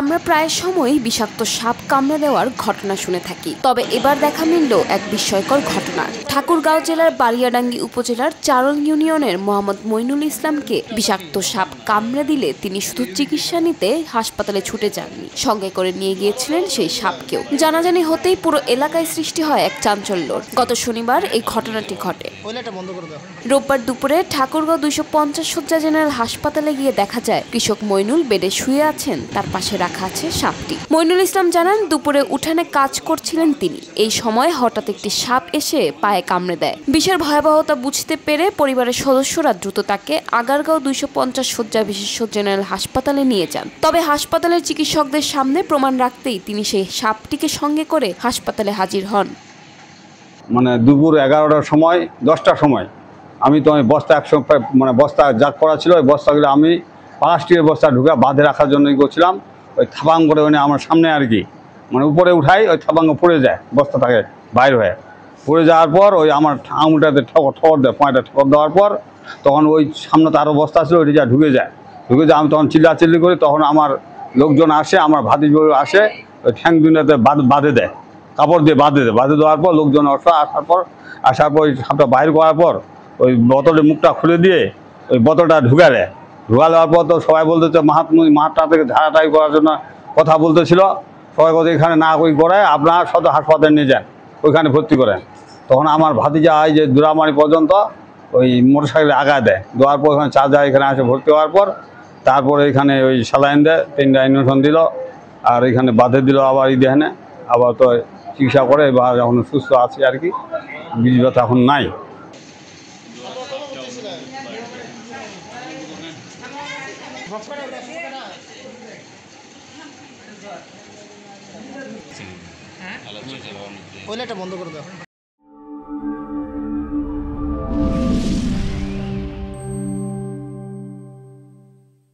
আমরা প্রায় সময়ই বিষাক্ত সাপ কামড়ে দেওয়ার ঘটনা শুনে থাকি, তবে এবার দেখা মিলল এক বিস্ময়কর ঘটনা। ঠাকুরগাঁও জেলার বালিয়াডাঙ্গি উপজেলার চারল ইউনিয়নের মোহাম্মদ মইনুল ইসলামকে বিষাক্ত সাপ কামড়ে দিলে তিনি শুধু চিকিৎসা নিতে হাসপাতালে ছুটে যাননি, সঙ্গে করে নিয়ে গিয়েছিলেন সেই সাপকেও। জানাজানি হতেই পুরো এলাকায় সৃষ্টি হয় এক চাঞ্চল্যর। গত শনিবার এই ঘটনাটি ঘটে। রোববার দুপুরে ঠাকুরগাঁও 250 শয্যা জেনারেল হাসপাতালে গিয়ে দেখা যায় কৃষক মইনুল বেডে শুয়ে আছেন, তার পাশে রাখা আছে সাপটি। মইনুল ইসলাম জানান, দুপুরে উঠানে কাজ করছিলেন তিনি। এই সময় হঠাৎ একটি সাপ এসে পায়ে কামড়ে দেয়। বিষের ভয়াবহতা বুঝতে পেরে পরিবারের সদস্যরা দ্রুত তাকে আগারগাঁও 250 শয্যা বিশেষজ্ঞ জেনারেল হাসপাতালে নিয়ে যান। তবে হাসপাতালের চিকিৎসকদের সামনে প্রমাণ রাখতেই তিনি সেই সাপটিকে সঙ্গে করে হাসপাতালে হাজির হন। মানে দুপুর 11টার সময় 10টার সময় আমি তো বস্তা বস্তা জাগ করা ছিল, ওই বস্তাগুলো আমি প্লাস্টিকের বস্তা ঢুকে বাঁধে রাখার জন্যই করছিলাম। ওই থাবাং করে আমার সামনে আর কি উপরে উঠাই, ওই থাবাঙ্গ পড়ে যায়, বস্তাটাকে বাইর হয়ে পড়ে যাওয়ার পর ওই আমার আঙুলটাতে ঠকর দেয়, পায়েটা ঠকর দেওয়ার পর তখন ওই সামনে তো আরও বস্তা ছিল, ওইটা যা ঢুকে যায়। আমি তখন চিল্লাচিল্লি করি, তখন আমার লোকজন আসে, আমার ভাতিজি আসে, ওই ঠ্যাং দুটাতে বাঁধে দেয়, কাপড় দিয়ে বাঁধে দেওয়ার পর লোকজন আসার পর ওই সাপটা বাইর করার পর ওই বোতলের মুখটা খুলে দিয়ে ওই বোতলটা ঢুকা দেওয়ার পর তো সবাই বলতেছে মাঠটা থেকে ঝাড়াটাই করার জন্য কথা বলতেছিল। সবাই বলতে এখানে না ওই করায় আপনার সদর হাসপাতালে নিয়ে যান, ওইখানে ভর্তি করেন। তখন আমার ভাতিজা হয় যে দুরামারি পর্যন্ত ওই মোটরসাইকেলে আগায় দেওয়ার পর ওখানে চার্জার এখানে আসে ভর্তি হওয়ার পর তারপরে এখানে ওই স্যালাইন দেয়, 3টা ইঞ্জেকশন দিল, আর এখানে বাঁধে দিল আবার দেখেনে, আবার তো চিকিৎসা করে এবার এখন সুস্থ আছে আর কি, বীজ ব্যথা এখন নাই। বন্ধ করে দাও।